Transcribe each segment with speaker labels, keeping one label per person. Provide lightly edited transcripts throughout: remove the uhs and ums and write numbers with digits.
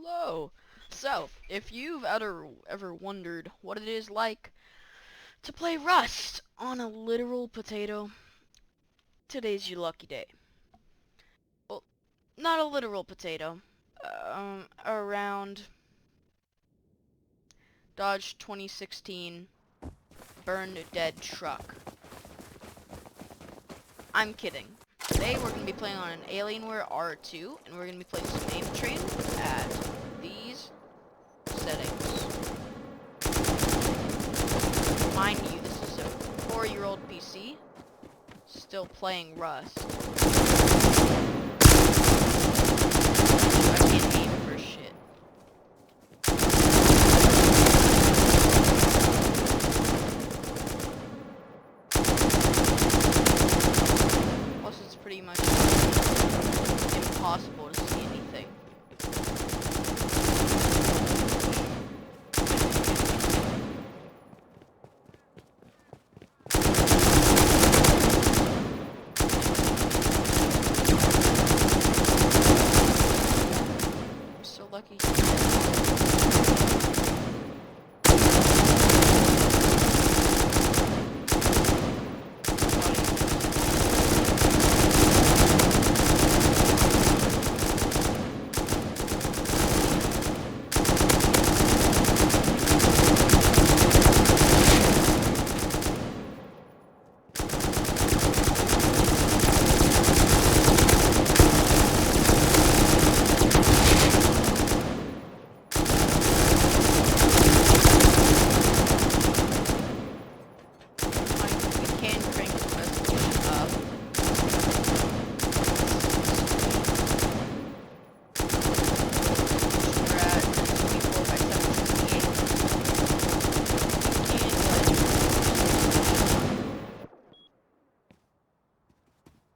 Speaker 1: Hello. So, if you've ever wondered what it is like to play Rust on a literal potato, today's your lucky day. Well, not a literal potato. Around Dodge 2016 burned dead truck. I'm kidding. Today we're going to be playing on an Alienware R2, and we're going to be playing some Aim Train at these settings. Mind you, this is a 4-year-old PC, still playing Rust. I can't aim for shit. Plus, it's pretty much impossible to see anything. I'm so lucky.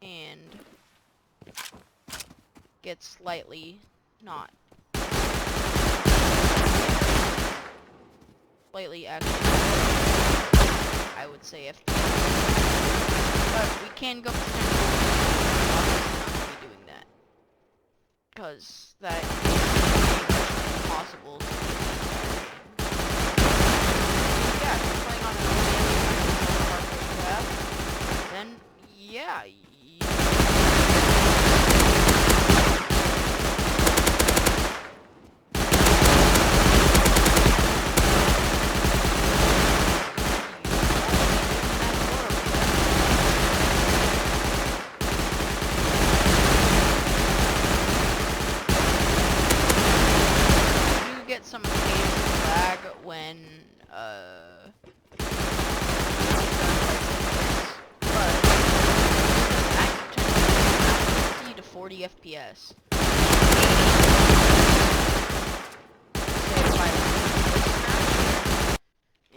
Speaker 1: And get slightly not slightly actually I would say if but we can go potentially not going to be doing that because that is impossible. Yeah, if you're playing on a then yeah. Get some occasional lag when but I 50 to 40 FPS.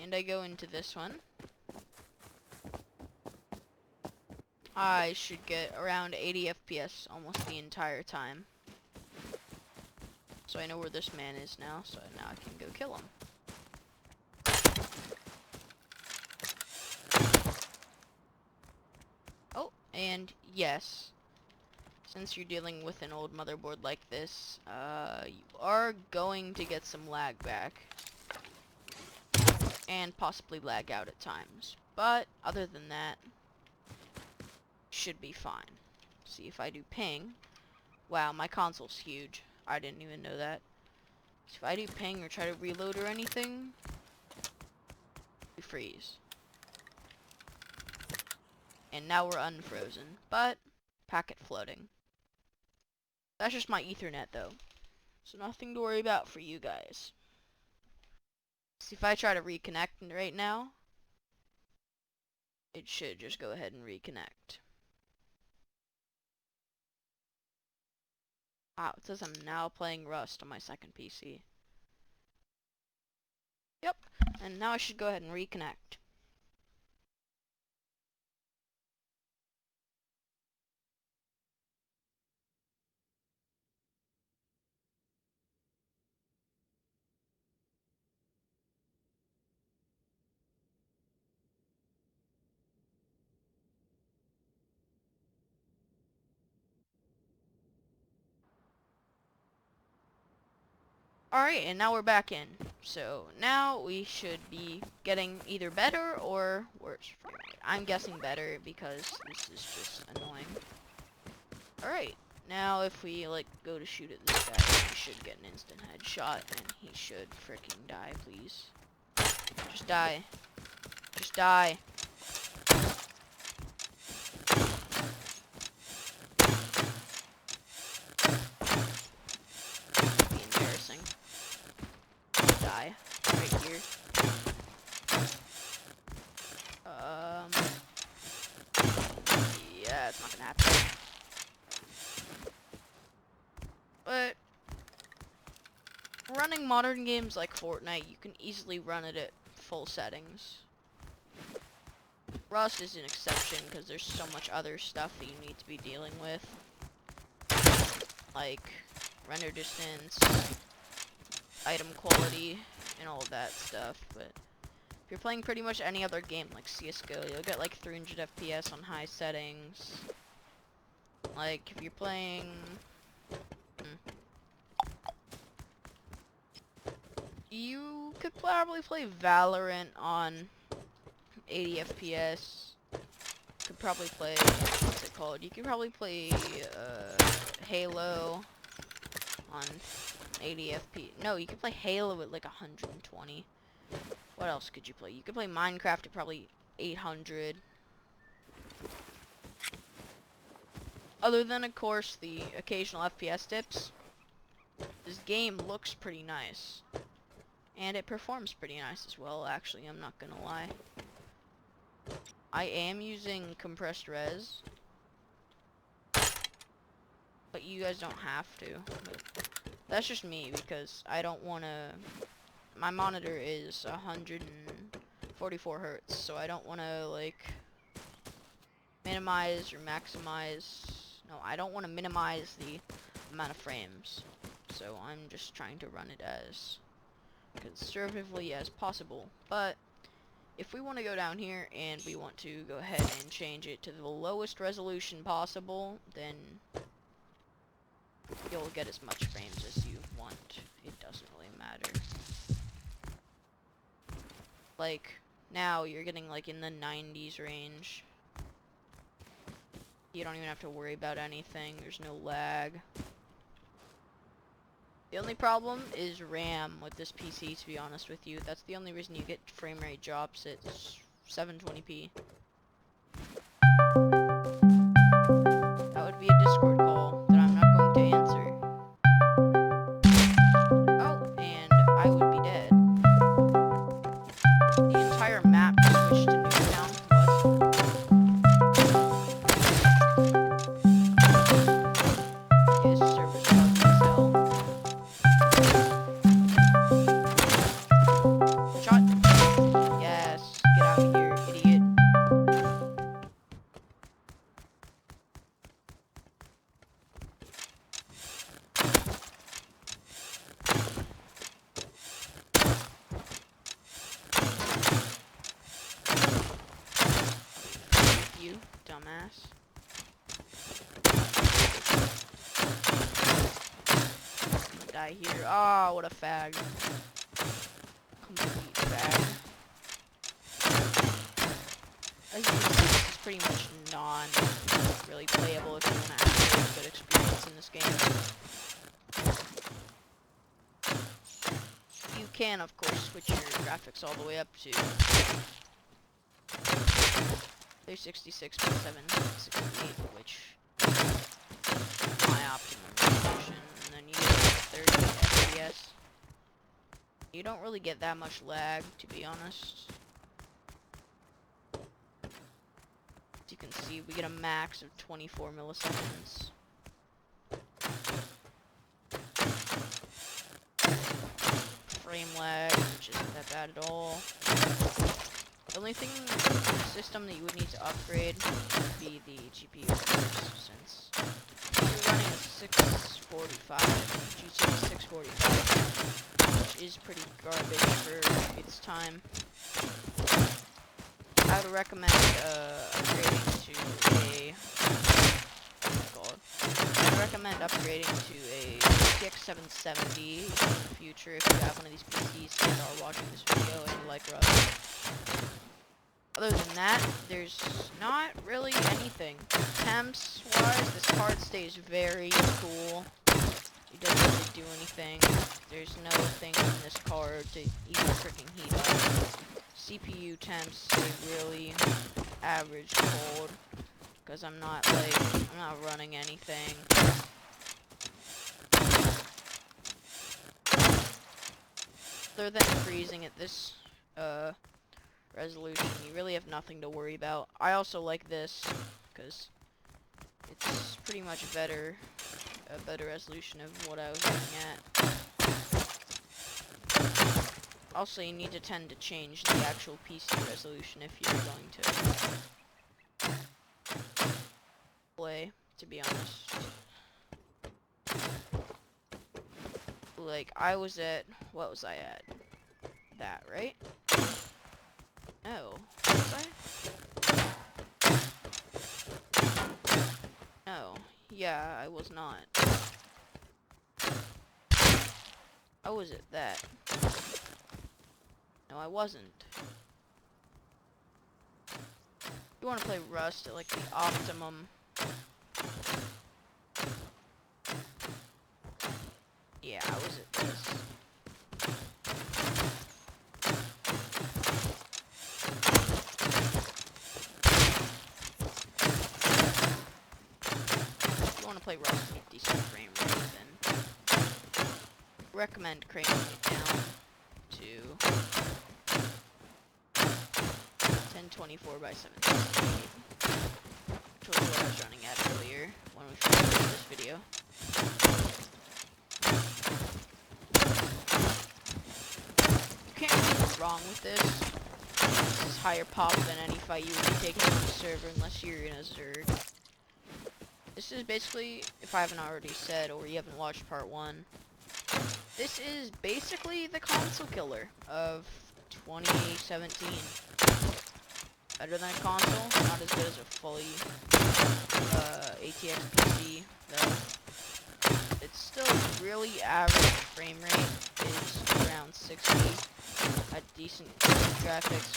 Speaker 1: And I go into this one, I should get around 80 FPS almost the entire time. So I know where this man is now, so now I can go kill him. Oh, and yes, since you're dealing with an old motherboard like this, you are going to get some lag back. And possibly lag out at times. But, other than that, should be fine. See if I do ping. Wow, my console's huge. I didn't even know that. So if I do ping or try to reload or anything, we freeze. And now we're unfrozen, but packet floating. That's just my Ethernet though, so nothing to worry about for you guys. See if I try to reconnect right now, it should just go ahead and reconnect. Wow, it says I'm now playing Rust on my second PC. Yep, and now I should go ahead and reconnect. Alright, and now we're back in. So now we should be getting either better or worse frame rate. I'm guessing better because this is just annoying. Alright, now if we like go to shoot at this guy, we should get an instant headshot and he should freaking die, please. Just die. Just die. Be embarrassing. Die. Right here. Yeah, it's not gonna happen. But running modern games like Fortnite, you can easily run it at full settings. Rust is an exception because there's so much other stuff that you need to be dealing with. Like render distance, item quality, and all of that stuff. But if you're playing pretty much any other game like CSGO, you'll get like 300 FPS on high settings. Like if you're playing... You could probably play Valorant on 80 FPS. Could probably play, what's it called? You could probably play Halo on 80 FPS. No, you could play Halo at like 120. What else could you play? You could play Minecraft at probably 800. Other than, of course, the occasional FPS dips, this game looks pretty nice. And it performs pretty nice as well, actually, I'm not gonna lie. I am using compressed res, but you guys don't have to. But that's just me, because I don't wanna... My monitor is 144 hertz, so I don't wanna, like, minimize or maximize... No, I don't wanna minimize the amount of frames. So I'm just trying to run it as conservatively as possible. But if we want to go down here and we want to go ahead and change it to the lowest resolution possible, then you'll get as much frames as you want. It doesn't really matter. Like, now you're getting like in the 90s range. You don't even have to worry about anything. There's no lag. The only problem is RAM with this PC, to be honest with you. That's the only reason you get frame rate drops at 720p. That would be a Discord call that I'm not going to answer. Oh, and I would be dead. The entire map switched to Newtown. What? His server's bugged as hell. Shot. Yes. Get out of here, idiot. You dumbass. Die here. Ah, oh, what a fag. Complete fag. As you can see, this is pretty much really playable if you want to have a really good experience in this game. You can, of course, switch your graphics all the way up to 366 by 768, which is my optimum resolution, and then you get 30 FPS. You don't really get that much lag, to be honest. As you can see, we get a max of 24 milliseconds. Frame lag, which isn't that bad at all. The only thing in the system that you would need to upgrade would be the GPU, since you're running a 645, GTX 645, which is pretty garbage for its time. I would recommend upgrading to a, what's it called? recommend upgrading to a RTX 770 in the future if you have one of these PCs and are watching this video and you like Rust. Other than that, there's not really anything. Temps-wise, this card stays very cool. It doesn't really do anything. There's no thing in this card to even freaking heat up. CPU temps stay really average cold. Because I'm not running anything. Other than freezing at this, resolution, you really have nothing to worry about. I also like this, because it's pretty much a better resolution of what I was looking at. Also, you need to tend to change the actual PC resolution if you're going to play, to be honest. Like, I was at, what was I at? That, right? No. Was I? No. Yeah, I was not. I was at that. No, I wasn't. You want to play Rust at, like, the optimum. Yeah, I was at this. If you want to play Rust at decent frame rate, then recommend cranking it down to 1024 by 768. Which was what I was running at earlier when we finished this video. You can't really go wrong with this. This is higher pop than any fight you would be taking on the server unless you're in a Zerg. This is basically, if I haven't already said or you haven't watched part 1, this is basically the console killer of 2017. Better than a console, not as good as a fully ATX PC, though. It's still really average frame rate, is around 60 at decent graphics.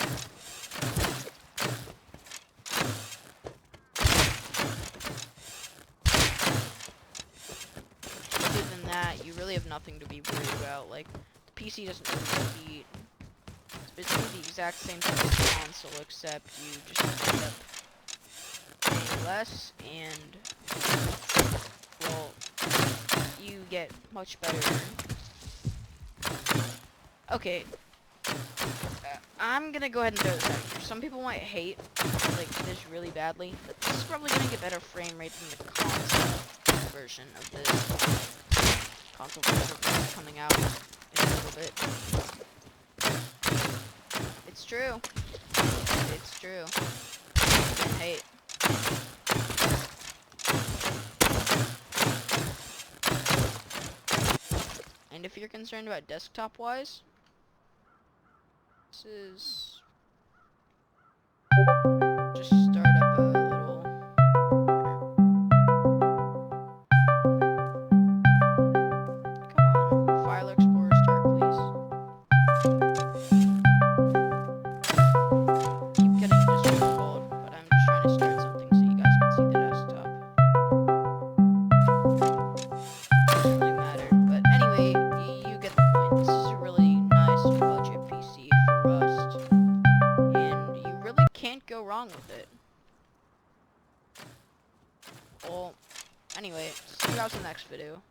Speaker 1: Other than that, you really have nothing to be worried about. Like, the PC doesn't really heat. It's basically the exact same thing as the console, except you just end up paying less, and, well, you get much better. Okay, I'm gonna go ahead and throw this out here. Some people might hate, like, this really badly, but this is probably gonna get better frame rate than the console version of this. Console version coming out in a little bit. It's true. It's true. I hate. And if you're concerned about desktop-wise, this is just start up a little. Come on, File Explorer start, please. Keep getting Discord called, but I'm just trying to start something so you guys can see the desktop. Doesn't really matter, but anyway, you get the point. This is a really nice budget PC for Rust, and you really can't go wrong with it. Well, anyway, see you guys in the next video.